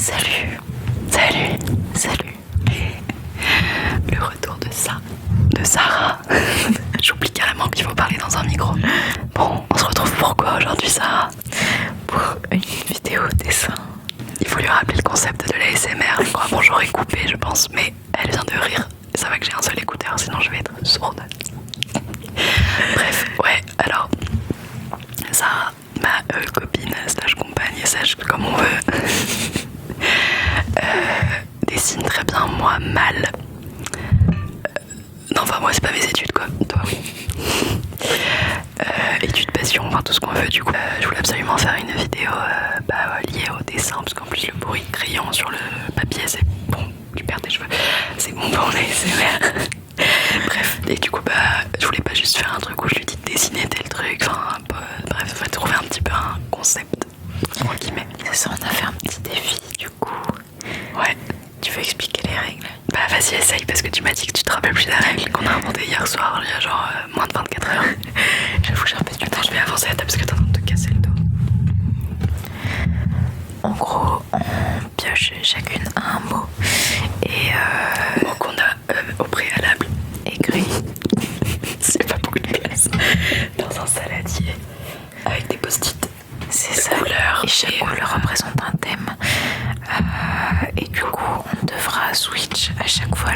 Salut. Le retour de Sarah. J'oublie carrément qu'il faut parler dans un micro. Bon, on se retrouve pourquoi aujourd'hui, Sarah? Pour une vidéo dessin. Il faut lui rappeler le concept de l'ASMR. Bon, j'aurais coupé, je pense, mais elle vient de rire. Ça va que j'ai un seul écouteur, sinon je vais être sourde. Bref, ouais, alors, Sarah, ma copine, slash compagne, slash comme on veut, dessine très bien, moi mal. Non, enfin, moi, c'est pas mes études, quoi. Toi, oui. Études passion, enfin tout ce qu'on veut. Du coup, je voulais absolument faire une vidéo liée au dessin, parce qu'en plus, le bruit de crayon sur le papier, c'est bon. Tu perds tes cheveux, c'est bon pour l'ASMR. Bref, et du coup, je voulais pas juste faire un truc où je lui dis de dessiner tel truc. Enfin, bref, il faut trouver un petit peu un concept. Entre guillemets. C'est ça, on a fait un petit défi du coup. Ouais. Tu veux expliquer les règles? Bah vas-y, essaye, parce que tu m'as dit que tu te rappelles plus des règles qu'on a inventées hier soir, il y a genre moins de 24 heures. J'avoue que j'ai un peu du temps. Je vais avancer la table parce que t'es en train de te casser le dos. En gros, on pioche chacune un mot. Et Mot qu'on a au préalable écrit. C'est pas beaucoup de place. Dans un saladier. Avec des post-it. C'est de ça. couleurs. Et chaque couleur représente un thème. Et du coup, on devra switch à chaque fois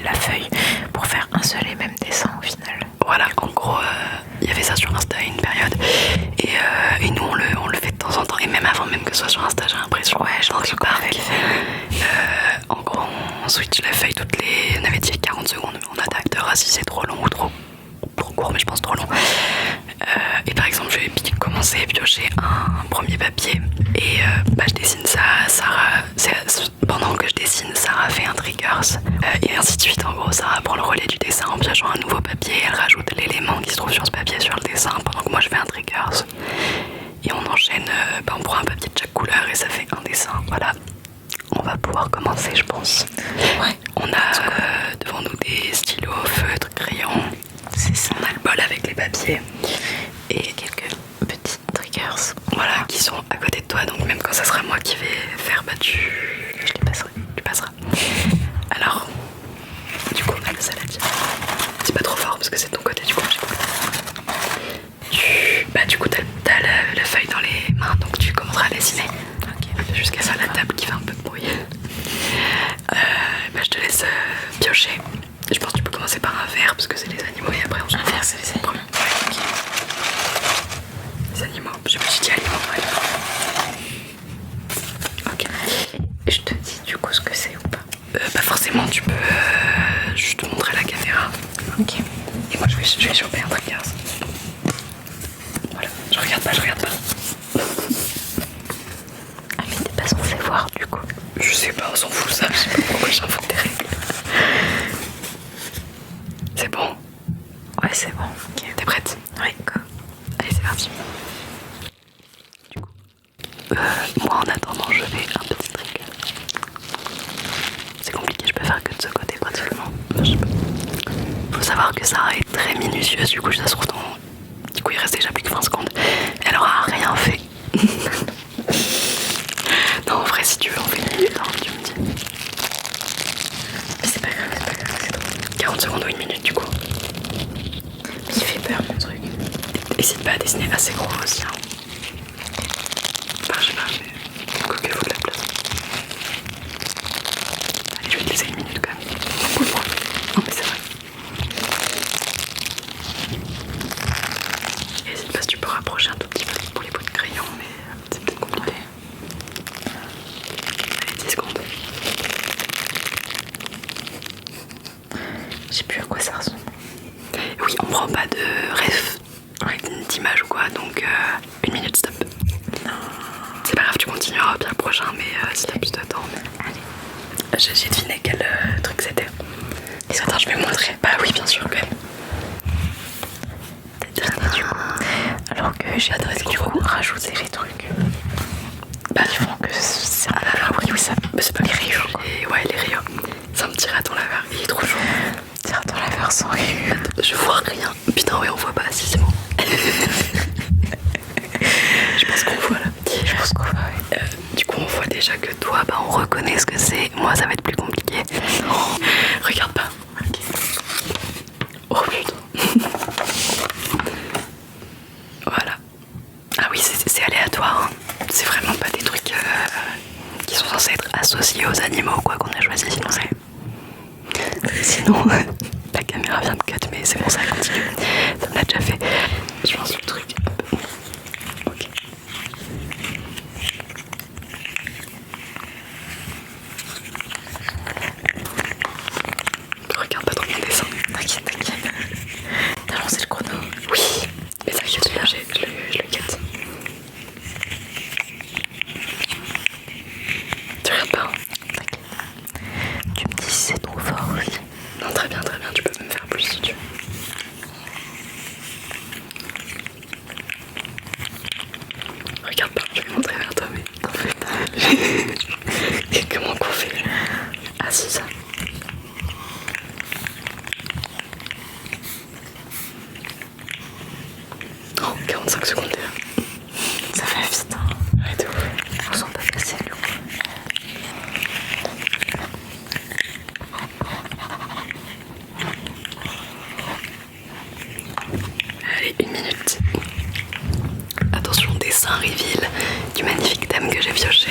la feuille pour faire un seul et même dessin au final. Voilà, en gros, il y avait ça sur Insta une période. Et nous, on le fait de temps en temps. Et même avant même que ce soit sur Insta, j'ai l'impression. Ouais, je pense que en gros, on switch la feuille toutes les... On avait dit 40 secondes, mais on adaptera si c'est trop long ou trop court, mais je pense trop long. Et par exemple, je vais commencer à piocher un premier papier. Et je dessine ça, pendant que je dessine, Sarah fait un triggers. Et ainsi de suite, en gros, Sarah prend le relais du dessin en piochant un nouveau papier. Elle rajoute l'élément qui se trouve sur ce papier sur le dessin, pendant que moi je fais un triggers. Et on enchaîne, on prend un papier de chaque couleur et ça fait un dessin. Voilà. On va pouvoir commencer, je pense. Ouais. On a devant nous des stylos, feutres, crayons. C'est ça. On a le bol avec les papiers. Et quelques petits triggers. Voilà, qui sont à côté de toi. Donc même quand ça sera moi qui vais faire, Je les passerai. tu passeras. Alors, du coup, on a le saladier. C'est pas trop fort parce que c'est de ton côté, du coup, j'ai compris. Du coup, t'as la feuille dans les mains, donc tu commenceras à dessiner. Ok. Jusqu'à ça, la table qui fait un peu de bruit. Je te laisse piocher. Je pense que tu peux commencer par un verre parce que c'est les animaux et après on se Un verre, c'est les animaux. Ouais, ok. Les animaux, je me suis dit aliments, ouais. Ok. Et je te dis du coup ce que c'est ou pas. Pas forcément, tu peux je te montrer la caméra. Ok. Et moi je vais choper un triggers. Voilà, je regarde pas. Ah mais t'es pas censé voir du coup. Je sais pas, on s'en fout ça, je sais pas pourquoi j'invente des règles. C'est bon? Ouais c'est bon. Ok. T'es prête? Ouais go. Allez, c'est parti. Du coup, moi en attendant, je fais un petit trigger. C'est compliqué, je peux faire que de ce côté pratiquement. Je sais pas. Faut savoir que Sarah est très minutieuse, du coup, ça se trouve Du coup, il reste déjà plus que 20 secondes. Elle aura rien fait. Non, en vrai, si tu veux, on fait une minute, hein, tu me dis. Mais c'est pas grave, c'est trop. 40 secondes ou une minute, du coup. Mais il fait peur mon truc. N'hésite pas à dessiner assez gros aussi. Hein. Je sais pas, mais quoi qu'il faut de la place. Allez, je vais te laisser une minute quand même. Non, mais c'est vrai. N'hésite pas si tu peux rapprocher un tout petit peu pour les bouts de crayon, mais c'est peut-être compliqué. Allez, 10 secondes. Je sais plus à quoi ça ressemble. Oui, on prend pas de ref d'image ou quoi, donc une minute, stop. Non. C'est pas grave, tu continueras bien le prochain, mais si t'as plus de temps. Mais... Allez. J'ai deviné quel truc c'était. Attends, je vais montrer. Bah oui, bien sûr, quand même. T'as deviné du coup. Alors que j'ai du coup rajouté les trucs. Bah, ils font que c'est un peu oui, ça. Bah, c'est pas les rayons. Ouais, les rayons. C'est un petit raton laveur, il est trop chaud. Tire dans la version rayons. Je vois rien. Putain, ouais, on voit pas, si c'est bon. Je pense qu'on voit là. Je pense qu'on voit, ouais. Du coup, on voit des déjà que toi, bah, on reconnaît ce que c'est. Moi, ça va être plus compliqué. Regarde pas. Okay. Oh putain. Voilà. Ah oui, c'est aléatoire. Hein. C'est vraiment pas des trucs qui sont censés être associés aux animaux, quoi, qu'on a choisi. Sinon, la caméra vient de cut, mais c'est bon, ça continue. Ça me l'a déjà fait. Je lance le truc. Ok. Regarde pas trop mon dessin. T'inquiète, t'inquiète. T'as lancé le chrono? Oui, mais t'inquiète, je le cut. Tu regardes pas, hein? T'inquiète. Tu me dis si c'est trop fort aussi. Non, très bien, tu peux me faire plus si tu veux. Regarde pas, je vais montrer vers toi, mais qu'en fait. Comment qu'on fait? Ah, c'est ça. Oh, 45 secondes déjà. Ça va vite, hein. Ouais, de ouf. On sent pas passer le coup. Allez, 1 minute. Attention, dessin reveal du magnifique thème que j'ai pioché.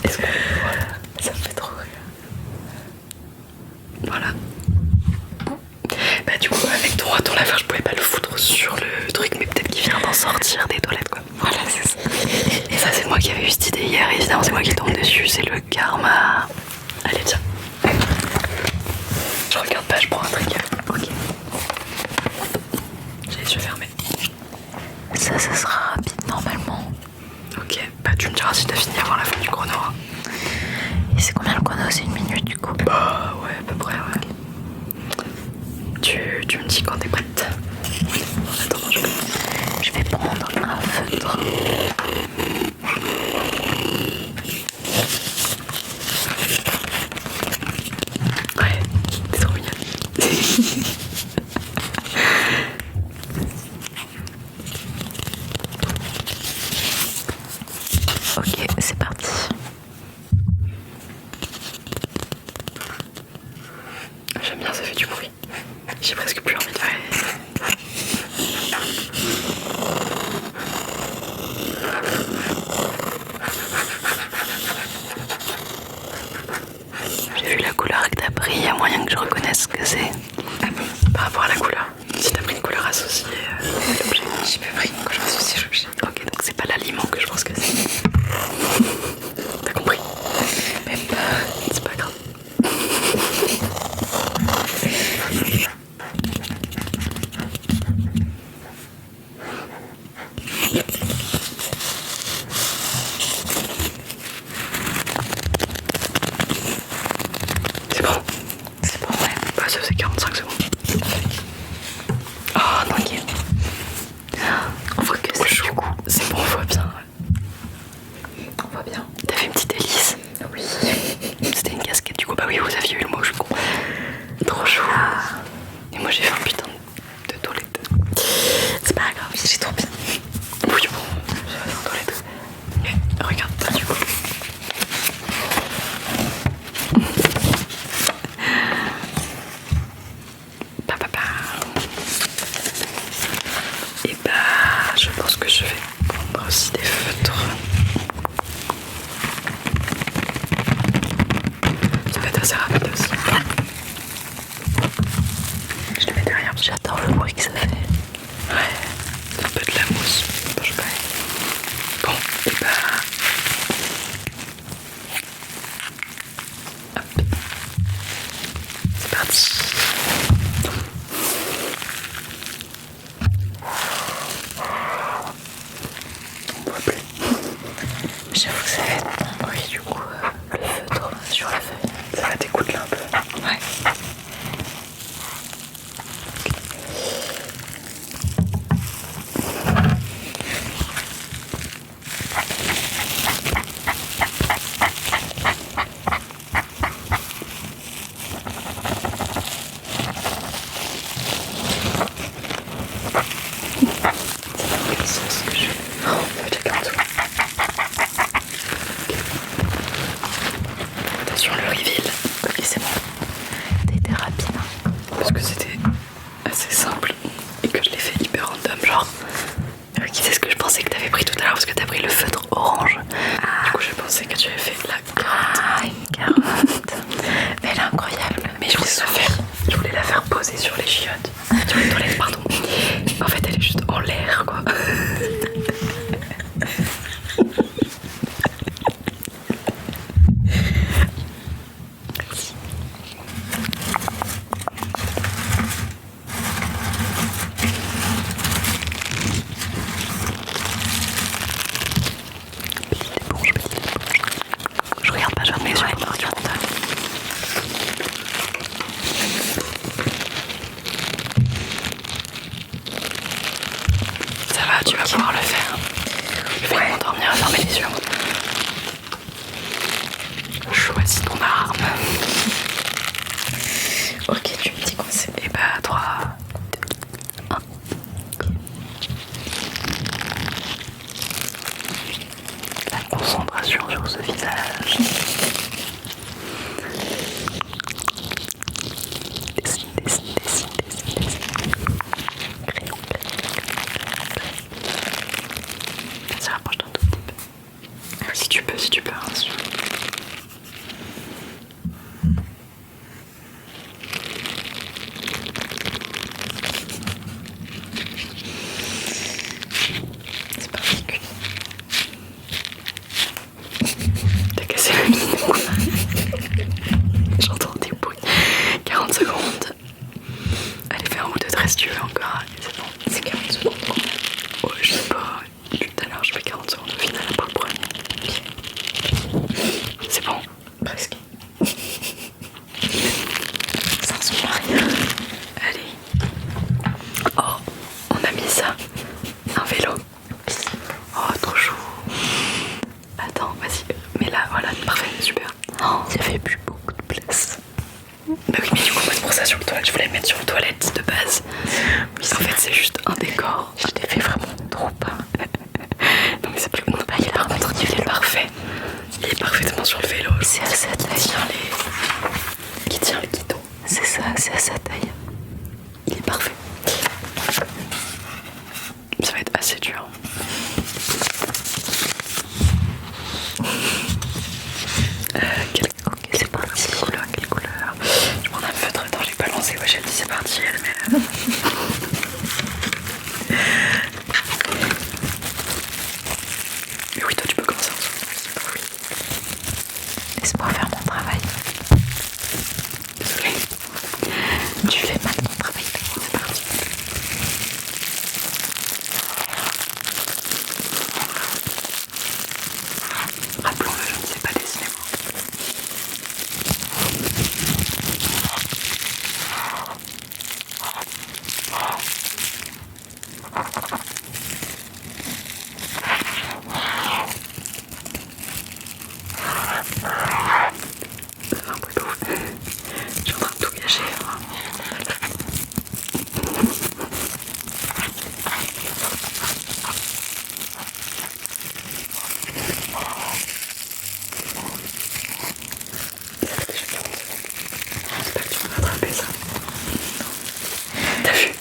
Est-ce que voilà, ça me fait trop rire. Voilà. Bah du coup avec ton laveur je pouvais pas le foutre sur le truc, mais peut-être qu'il vient d'en sortir des toilettes quoi. Voilà, c'est ça. Et ça c'est moi qui avais eu cette idée hier, évidemment c'est moi qui tombe dessus, c'est le karma. Allez tiens. Je regarde pas, je prends un truc. Ok. J'ai les yeux fermés. Ça sera rapide normalement. Ok, bah tu me diras si t'as fini avant la fin du chrono. Hein. Et c'est combien le chrono? C'est 1 minute du coup? Bah ouais, à peu près ouais. Tu me dis quand t'es prête. En attendant, je vais prendre un feutre. Ouais, t'es trop mignonne. Ok, c'est parti. J'aime bien, ça fait du bruit. J'ai presque plus envie de faire. J'ai vu la couleur que t'as pris, il y a moyen que je reconnaisse ce que c'est. Ah bon? Par rapport à la couleur. Si t'as pris une couleur associée à l'objet. J'ai pas pris une couleur associée à l'objet. Ok, donc c'est pas l'aliment que je pense que c'est. T'as compris? Même pas. C'est pas grave. C'est bon? C'est bon, ouais. Bah ça faisait 45 secondes. Oh non, ok. On voit que c'est du coup. C'est bon, on voit bien. On voit bien. T'as fait une petite hélice? Oui. C'était une casquette du coup. Bah oui, vous aviez eu le mot, je suis con. Trop chaud. Et moi j'ai fait un putain de toilette. C'est pas grave, j'ai trop bien. Oui, bon, j'avais fait un toilette. Mais regarde pas du coup. Et bah, je pense que je vais prendre aussi des feutres. Ça va être assez rapide aussi. Je le mets derrière. J'adore le bruit que ça fait. Ouais, un peu de la mousse. Bon, je paye. Bon, et bah. Hop. C'est parti. On voit plus. J'avoue que ça fait bon bruit du coup, le feutre sur la feuille. Ça va t'écouter un peu. Ouais. C'est ce que je fais. C'est ce que je pensais que t'avais pris tout à l'heure parce que t'as pris le feutre orange. Du coup, je pensais que tu avais fait la carotte. Ah, une carotte. Mais elle est incroyable. Mais je voulais la faire poser sur les chiottes. Sur les toilettes, pardon. En fait, elle est juste en l'air, quoi. Je regarde pas, je remets sur le bord. Ça va, tu vas pouvoir le faire. Je vais m'endormir à fermer les yeux. Choisis ton arme. Ok, tu me dis quoi c'est. Et bah 3, 2, 1. La concentration sur ce visage. Dessine. Crayon. Ça rapproche d'un tout petit peu. Si tu peux, bien sûr. C'est particulier. T'as cassé la mine. J'entends des bruits. 40 secondes. Allez, fais un ou deux traits si tu veux encore. C'est bon. C'est 40 secondes. Ouais, je sais pas. Tout à l'heure, je fais 40 secondes au final, pas le premier. C'est bon. Presque. Ça ressemble à rien. Allez. Oh, on a mis ça. Un vélo. Oh, trop chou. Attends, vas-y. Mais là, voilà, parfait, super. Oh, il y avait plus beaucoup de place. Bah oui, mais du coup, moi, c'est pour ça sur le toilette. Je voulais le mettre sur le toilette de base. Mais en fait, c'est juste un décor. Je t'ai fait vraiment trop pas. Non, mais c'est plus. Non, bah, il est parfait. Il est parfaitement sur le vélo. C'est à sa taille. Qui tient les guidons. C'est ça, c'est à sa taille. Il est parfait. Ça va être assez dur. Ok, c'est parti. Quelle couleur? Je prends un feutre. Attends, j'ai pas lancé. Ouais, j'ai dit c'est parti, elle, mais. Mais oui, toi, tu peux commencer en dessous. Laisse-moi faire mon travail. Désolée. Tu fais mal ton travail. C'est parti. Rappelons-le, je ne sais pas dessiner moi. Ça fait un bruit de ouf. Je suis en train de tout gâcher. J'espère que tu peux rattraper ça. T'as vu?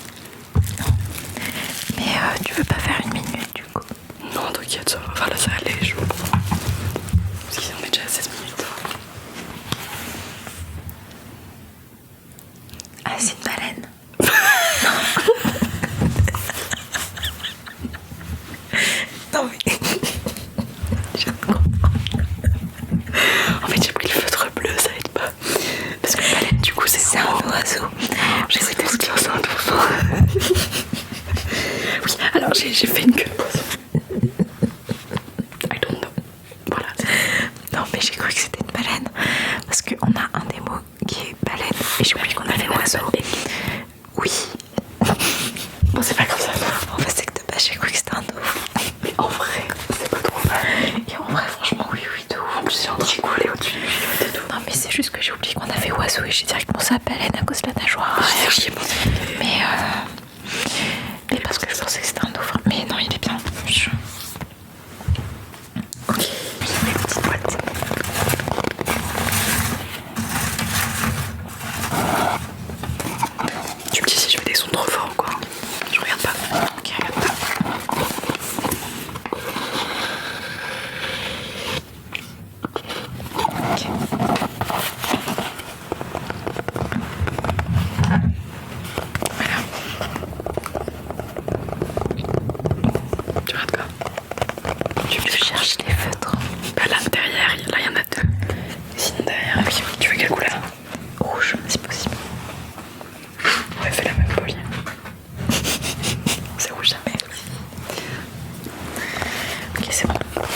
Mais tu veux pas faire une minute du coup? Non, t'inquiète, ça va. Enfin là, ça allait, je veux pas. Parce qu'on est déjà à 16 minutes. Ah, c'est une baleine. Non mais... En fait, j'ai pris le feutre bleu, ça aide pas. Parce que baleine, du coup, c'est un gros. oiseau. J'ai pris des skins, c'est un dauphin. Oui, alors j'ai fait une queue de poisson. I don't know. Voilà. Non mais j'ai cru que c'était une baleine. Parce qu'on a un des mots qui est baleine. Et j'ai oublié qu'on avait oiseau. Oui. Bon, c'est pas comme ça. En fait c'est que de base j'ai cru que c'était un dauphin. Mais en vrai, c'est pas trop mal. Et en vrai franchement oui de ouf. En plus, j'ai en train de couler au-dessus du chiotte et tout. Non mais c'est juste que j'ai oublié qu'on avait oiseau et j'ai directement ça baleine à cause de la nageoire. J'ai chier, bon, Mais parce que je pensais que c'était un dauphin. Mais non il est bien. ok. Les petites boîtes. Tu me dis si je fais des Ok, c'est bon.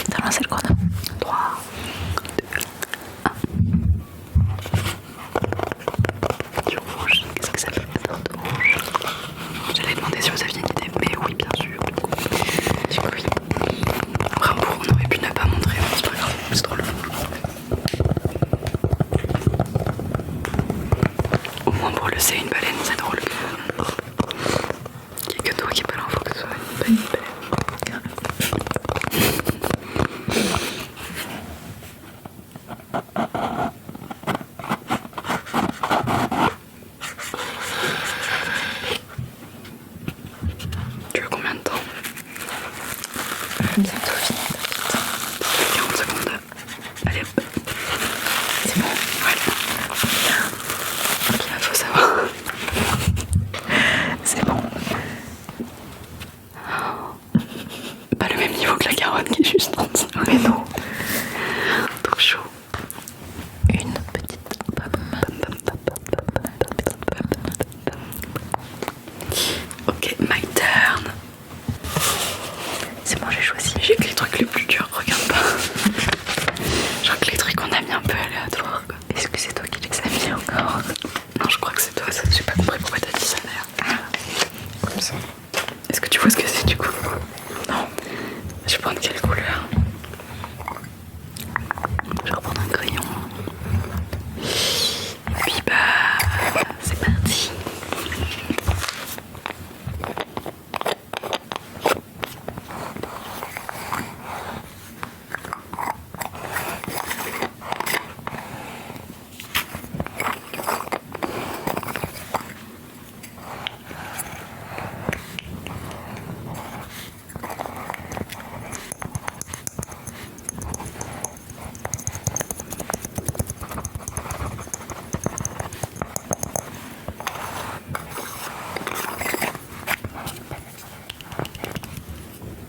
T'as lancé le chrono. 3, 2, 1. Du rouge, qu'est-ce que ça fait? Rouge. J'allais demander si vous aviez une idée, mais oui, bien sûr. Du coup, oui. Après, on aurait pu ne pas montrer, mais c'est pas grave, c'est drôle. Au moins pour le C, une baleine, c'est drôle. Il n'y a que toi qui n'as pas l'info que ce soit une baleine. Tu veux combien de temps? Bientôt fini. 40 secondes. Allez hop. C'est bon. Ouais. Il faut savoir. C'est bon. Pas le même niveau que la carotte qui est juste en dessous. Mais non. Trop chaud. Une petite pomme. Ok, my turn. C'est bon, j'ai choisi. J'ai que les trucs les plus durs, regarde pas. Genre que les trucs qu'on a mis un peu aléatoires quoi. Est-ce que c'est toi qui les as mis encore? Non, je crois que c'est toi, ça. J'ai pas compris pourquoi t'as dit ça d'ailleurs. Comme ça. Est-ce que tu vois ce que c'est du coup? Non. Je vais prendre quelle couleur? Je vais reprendre un crayon. Et puis bah, c'est parti.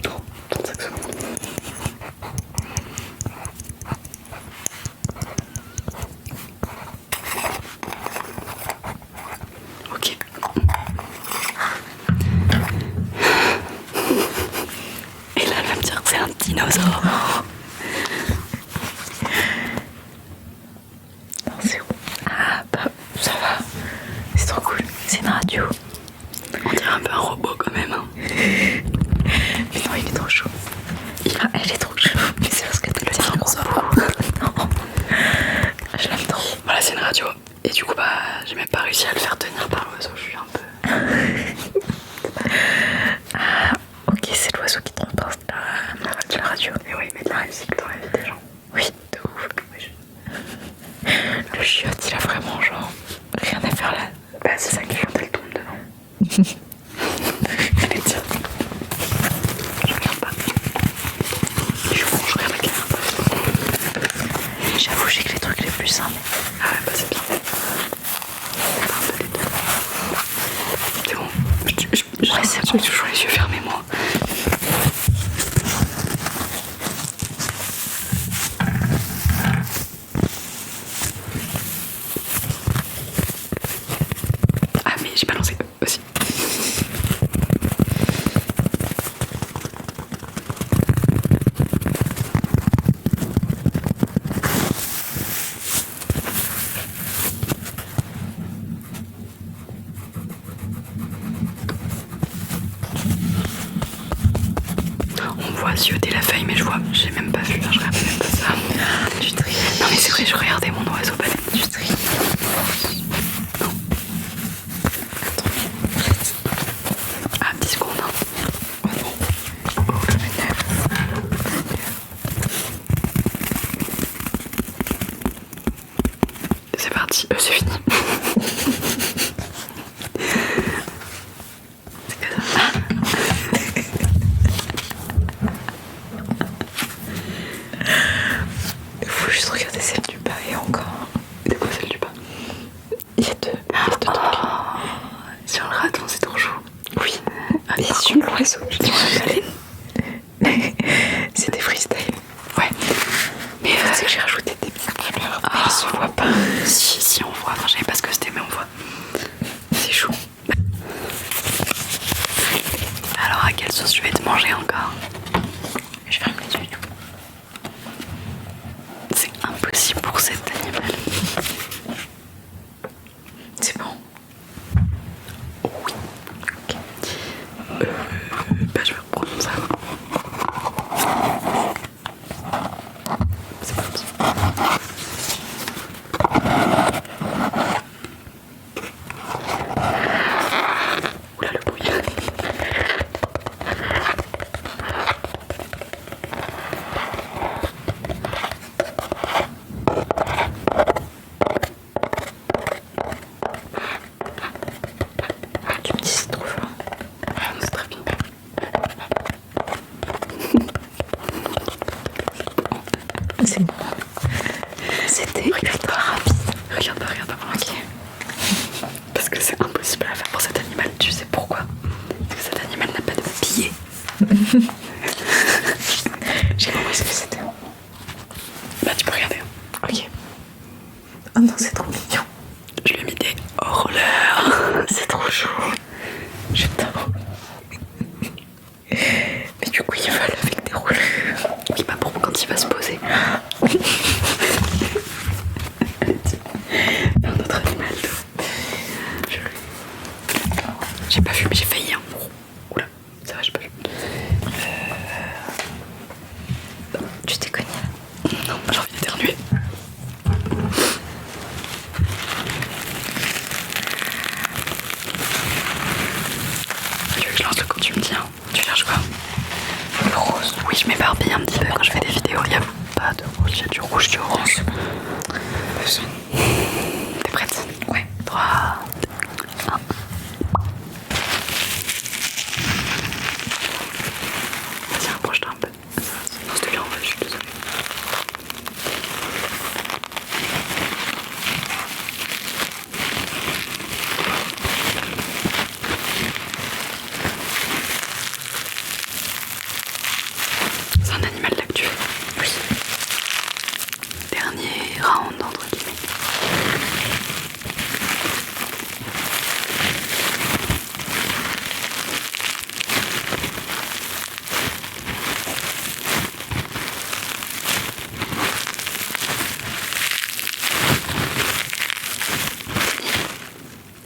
Oh, 35 secondes. Ok. Et là, elle va me dire que c'est un dinosaure. Non, c'est où? Ah, bah, ça va. C'est trop cool. C'est une radio. On dirait un peu un robot quand même. Hein. Mais non, il est trop chaud. Ah, elle est trop chaude. Mais c'est parce que t'as dit un gros robot. Non. Je l'aime trop. Voilà, c'est une radio. Et du coup, bah, j'ai même pas réussi à le faire tenir par l'oiseau. Je suis un peu. Ah, ok, c'est l'oiseau qui transporte la radio. Et oui, mais de la musique dans la vie des gens. Oui, de ouf. Le chiotte, il a vraiment genre rien à faire là. Bah, c'est ça qui fait elle tombe devant. Allez, tiens. Je regarde pas. Je regarde la caméra. J'avoue, j'ai que les trucs les plus simples. Ah ouais, bah c'est bien. C'est bon. Ouais, c'est bon. J'ai toujours les yeux fermés, moi. Ah, mais j'ai pas lancé aussi. On voit zioter la feuille, mais j'ai même pas vu, hein, je regardais même pas ça. Tu tries. Non, mais c'est vrai, je regardais mon oiseau baleine. Tu tries. Non. Ah, 10 secondes. Hein. Oh non. Oh, je m'énerve. C'est parti, c'est fini. C'est que ça. Il faut juste regarder celle du bas et encore. De quoi celle du bas? Il y a deux trucs. Sur le raton, c'est trop chaud. Oui. Ah, Et par sur contre, l'oiseau, je dis baleine. c'est des freestyles. Ouais. Mais C'est que j'ai rajouté des petites couleurs. Mais Ah. elles se voient pas. si on voit, enfin, j'avais pas ce que cet animal. C'est bon. Oui. Ok. Bah je vais reprendre ça. C'est parti. Oula le bruit. Tu me dis c'est trop fort. C'est très bien. C'est bon. C'était ultra rapide. Regarde pas. Ok. Parce que c'est impossible à faire pour cet animal. Tu sais pourquoi? Parce que cet animal n'a pas de pied. J'ai compris ce que c'était. Bah tu peux regarder. Ok. Oh non, c'est trop mignon. Je lui ai mis des rollers. C'est trop chaud. Je t'avoue. Mais du coup, ils volent avec des rouleurs. Oui, bah pour quand il va se poser. Un autre animal. J'ai pas vu, mais j'ai failli. Hein. Oula, ça va, j'ai pas vu. Tu t'es cogné là? Non, j'ai envie d'éternuer. Tu veux que je lance le coup? Tu me dis, hein. Tu cherches quoi? Le rose. Oui, je m'éparpille un petit peu quand je fais des vidéos. Il y a pas de rouge, il y a du rouge, du orange. T'es prête? Ouais. 3, 2, 1. Vas-y, rapproche-toi un peu. Non, c'était bien en fait, je suis désolée. C'est un animal là que tu fais? Oui. Dernier round entre guillemets.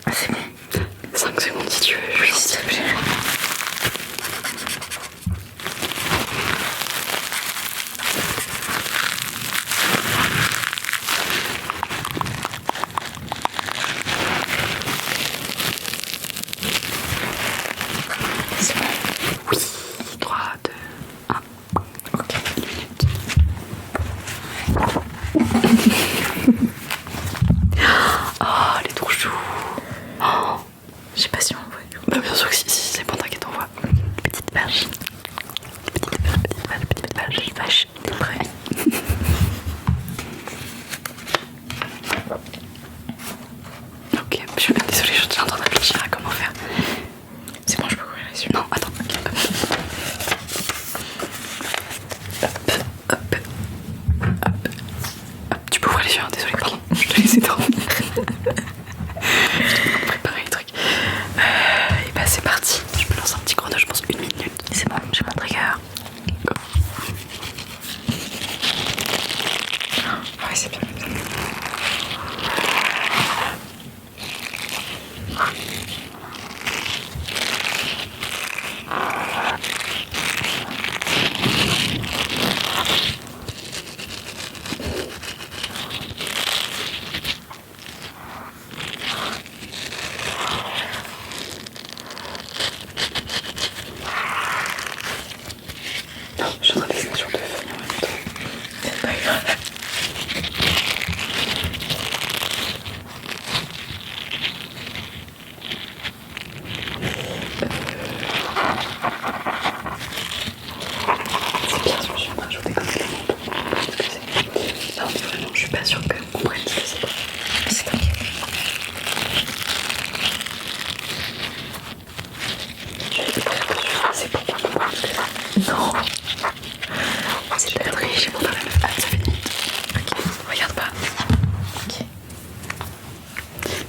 Ah, c'est bon. 5 secondes si tu veux. Oui, s'il te plaît. C'est bon. Oui. 3, 2, 1. Ok. 1 minute. Oh, les trop choux. Oh. Je sais pas si on voit. Bah bien sûr que si c'est bon, t'inquiète, on voit. Petite vache. Petite vache. T'es prêt? Ok, je suis désolée, je suis en train de réfléchir à comment faire. C'est bon, je peux ouvrir les yeux. Non, attends. Hop. Tu peux ouvrir les yeux, hein, désolée, pardon. Je te laisse dormir. Je dois préparer les trucs. Et bah c'est parti. Je me lance un petit chrono, je pense 1 minute. C'est bon, j'ai mon trigger. Go. Ouais, c'est bien. Je suis en train d'écrire sur 2 feuilles en même temps. C'est pas grave. C'est bien, je me suis rajouté comme élément pour comprendre ce que c'est. Non, mais vraiment, je suis pas sûre qu'on comprenne ce que c'est. C'est tranquille. C'est pourquoi comprendre ce que c'est. Non. C'est peut-être que j'ai mon problème. Ah, ça fait 1 minute. Ok, regarde pas. Ok.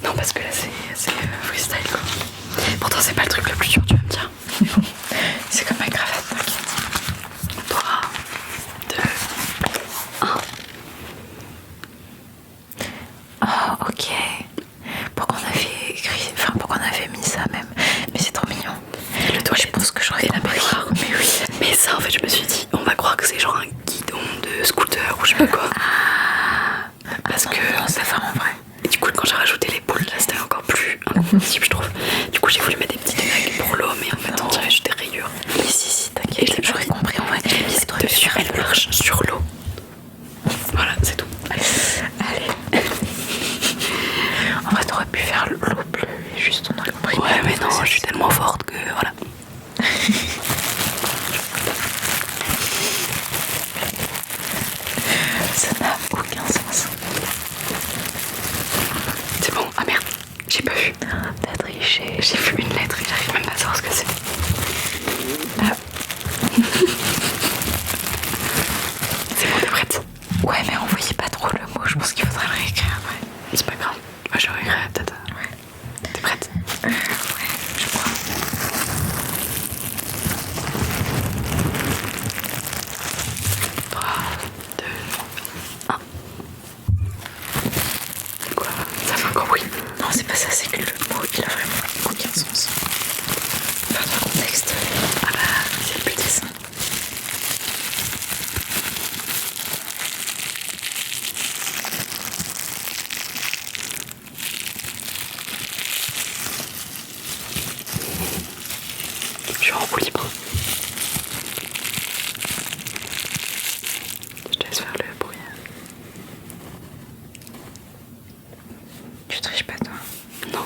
Non, parce que là, c'est freestyle quoi. Pourtant, c'est pas le truc le plus dur, tu vas me dire. C'est comme ma cravate, t'inquiète. 3, 2, 1. à croire que c'est genre un guidon de scooter ou je sais pas quoi. Parce que non, ça va en vrai. Et du coup quand j'ai rajouté les boules là c'était encore plus impossible je trouve. Du coup j'ai voulu mettre des petites vagues pour l'eau mais en fait on dirait juste des rayures. Mais si, t'inquiète, j'aurais compris en vrai. Dessus elle marche sur l'eau. Voilà c'est tout. Allez. En vrai t'aurais pu faire l'eau bleue et juste on aurait compris. Ouais mais non je suis tellement forte que voilà. Ça n'a aucun sens. C'est bon, ah merde, j'ai pas vu. T'as triché. J'ai vu une lettre et j'arrive même pas à savoir ce que c'est. Ah. C'est bon, t'es prête? Ouais mais envoyez pas trop le mot, je pense qu'il faudra le réécrire après. C'est pas grave, moi je réécrirai peut-être. Ouais. T'es prête? Ouais, je crois. Quoi? Ça fait encore oui. Non c'est pas ça, c'est que le mot il a vraiment aucun sens. Enfin dans le contexte. Ah bah c'est le but. Je suis en roue libre. Je te laisse faire le bruit. Tu triches pas toi? Non.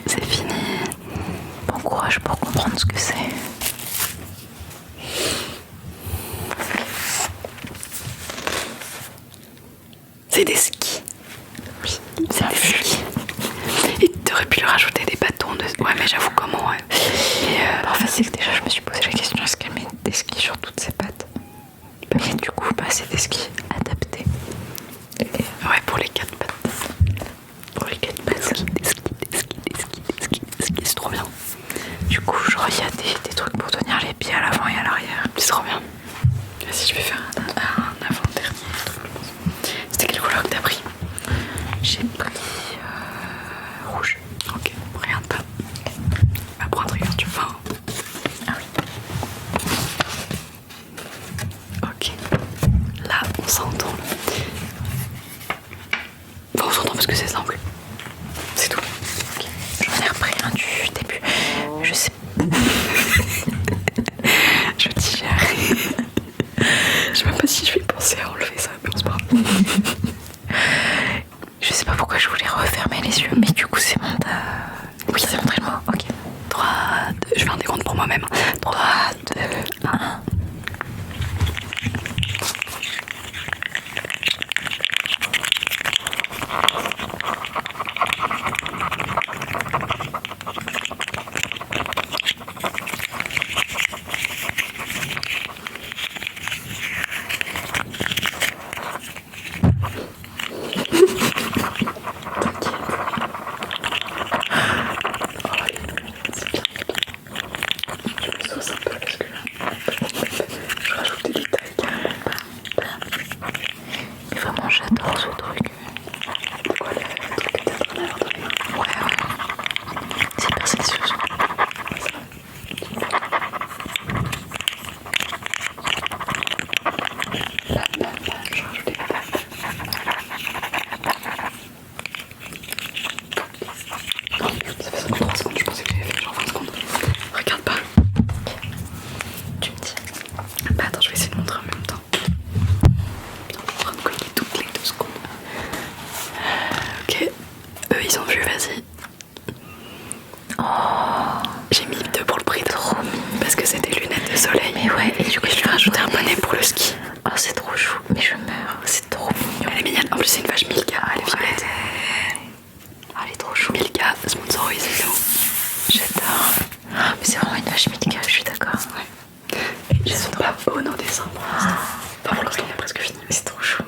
C'est fini. Bon courage pour comprendre ce que c'est. C'est des skis. Oui, c'est un ski. Et t'aurais pu lui rajouter des bâtons de... Ouais mais j'avoue comment ouais. En fait c'est que déjà je me suis posé la question, est-ce qu'elle met des skis sur toutes ses pattes? Et du coup bah c'est des skis adaptés. Ouais pour les 4 pattes. Pour les 4 pattes. Des skis, c'est trop bien. Du coup genre il y a des trucs pour tenir les pieds à l'avant et à l'arrière. C'est trop bien. Vas-y je vais faire un avant-dernier truc. C'était quelle couleur que t'as pris? J'ai pris rouge. Ok, regarde pas. Bah prends un truc tu veux. Ah oui. Ok. Là on s'entend. Bon, on s'entend parce que c'est simple. C'est tout. Okay. J'en ai repris un du début. Je sais Je digère. Je sais même pas si je vais penser à enlever ça, mais on se parle. Je sais pas pourquoi je voulais refermer les yeux, mais du coup c'est bon. Oui, c'est montré le mot. Ok. 3, 2, je fais un décompte pour moi-même. 3, 2, 1. Mais vraiment j'adore ce truc. Quoi, le truc que t'es en train d'avoir dans les mains? Ouais. C'est hyper sexueux. Je vais rajouter la balle. Non, ça fait 53 secondes, je pensais que j'avais fait genre 20 secondes. Regarde pas. Tu me dis. Bah attends, je vais essayer de montrer en même temps. Putain, on est en train de cogner toutes les 2 secondes. Ok, eux ils ont vu, vas-y. Oh, j'ai mis 2 pour le prix de trop parce que c'est des lunettes de soleil. mais ouais, et du coup je lui ai rajouté un bonnet pour le ski. Oh, c'est trop chou, mais je meurs. C'est trop mignon. Elle est mignonne, en plus c'est une vache Milka, elle est violette. Oh, elle est trop chou. Milka, sponsorisé nous. J'adore. Oh, mais c'est vraiment une vache Milka, je suis d'accord. Ouais. Et ils sont pas beaux nos dessins pour l'instant. Enfin, pour l'instant on a presque fini. C'est trop chou.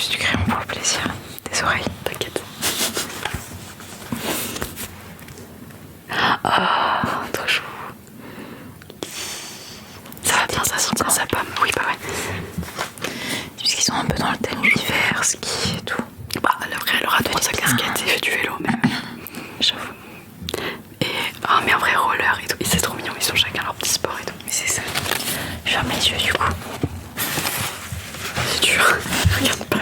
juste du crayon pour le plaisir des oreilles. T'inquiète. Oh, trop chou. Ça va bien, ça sent bien sa pomme. Oui, bah ouais. Puisqu'ils sont un peu dans le thème hiver, ski et tout. Bah, après, elle aura droit à sa casquette et fait du vélo, mais j'avoue. Et, ah, mais en vrai, roller et tout. Et c'est trop mignon, ils sont chacun leur petit sport et tout. Mais c'est ça. Je ferme les yeux du coup. C'est dur. Regarde pas.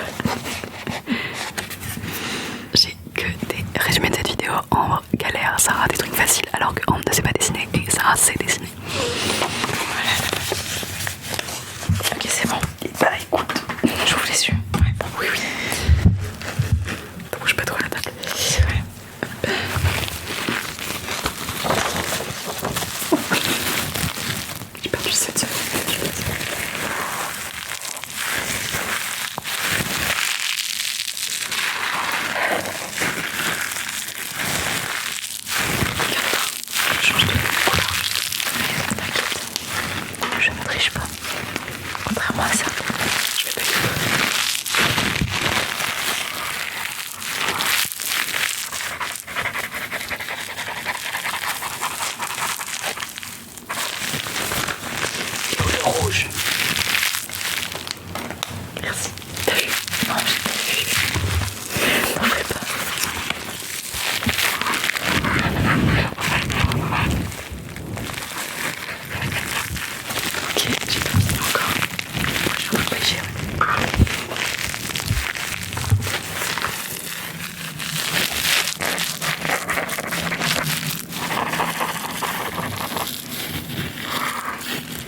J'ai que des résumés de cette vidéo. Ambre galère, Sarah des trucs faciles alors que Ambre ne sait pas dessiner et Sarah sait dessiner. Voilà. Ok, c'est bon. Bah écoute, J'ouvre les yeux. Ouais, bon. oui. T'en bouges pas trop la table. C'est vrai. J'ai perdu 7 secondes. Je change de couleur juste. Je ne triche pas. Contrairement à ça. Je vais pas et où le rouge? Merci. T'as vu? Non, j'ai pas vu. N'en fais pas. Ok, j'ai pas fini encore. Moi, je vais pas y gérer.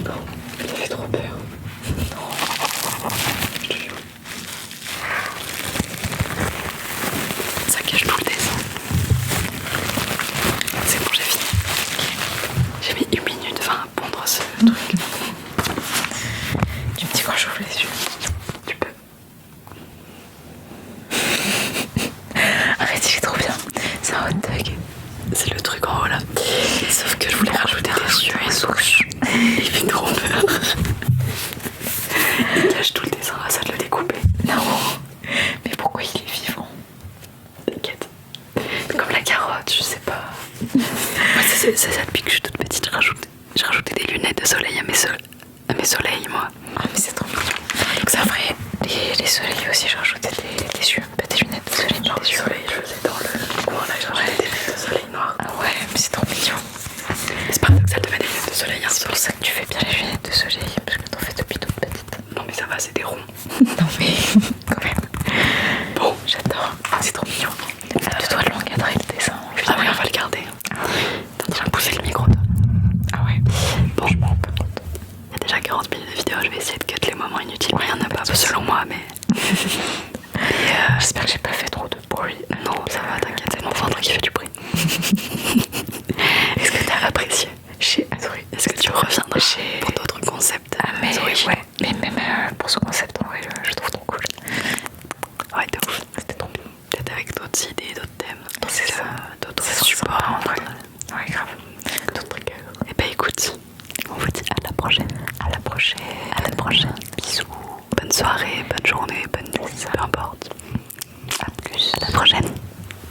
Non, ça fait trop peur. Non. Je te jure. Ça cache tout le dessin. C'est bon, j'ai fini. J'ai mis 1 minute 20 à pondre ce truc. Tu me dis quand j'ouvre les yeux. Tu peux. Arrête, il est trop bien. C'est un hot dog. C'est le truc en haut là. Sauf que je voulais rajouter des yeux et souches. Il fait trop peur. Il cache tout le dessin, ça de le découper. Non. Mais pourquoi il est vivant? T'inquiète. Comme la carotte, je sais pas. Moi, c'est ça depuis que je suis toute petite. J'ai rajouté des lunettes de soleil à mes soleils, moi. Ah, mais c'est trop mignon. Donc c'est vrai, les soleils aussi, j'ai rajouté des yeux. Pas des lunettes de soleil, mais Genre des le yeux. soleil, je faisais dans le coin là, j'ai rajouté des lunettes de soleil noires. Ah ouais, mais c'est trop mignon. C'est paradoxal de mettre des lunettes de soleil un C'est seul. pour ça que tu fais bien les lunettes de soleil, parce que t'en fais depuis toute petite. Non mais ça va, c'est des ronds. Non mais, quand même. Bon, J'adore, c'est trop mignon. Tu dois l'encadrer le dessin. ah oui, on va le garder. T'as déjà poussé le micro, toi. Ah ouais. Bon, il y a déjà 40 minutes de vidéo, je vais essayer de cut les moments inutiles. Rien n'a pas, selon moi, mais... J'espère que j'ai pas fait trop de bruit. Non, ça va, t'inquiète, c'est mon ventre qui fait du bruit. Est-ce que t'as apprécié? J'ai adoré. Est-ce que tu reviendras pour d'autres concepts? Ah mais ouais, mais même pour ce concept en vrai, je trouve trop cool. Ouais, de ouf. C'était trop bien. Peut-être avec d'autres idées, d'autres thèmes, C'est ça. d'autres C'est supports. sympa, en vrai. Ouais, grave. D'autres trucs. Et bah écoute, on vous dit à la prochaine. À la prochaine. À la prochaine. Bisous. Bonne soirée, bonne journée, bonne nuit, peu importe. À plus. À la prochaine.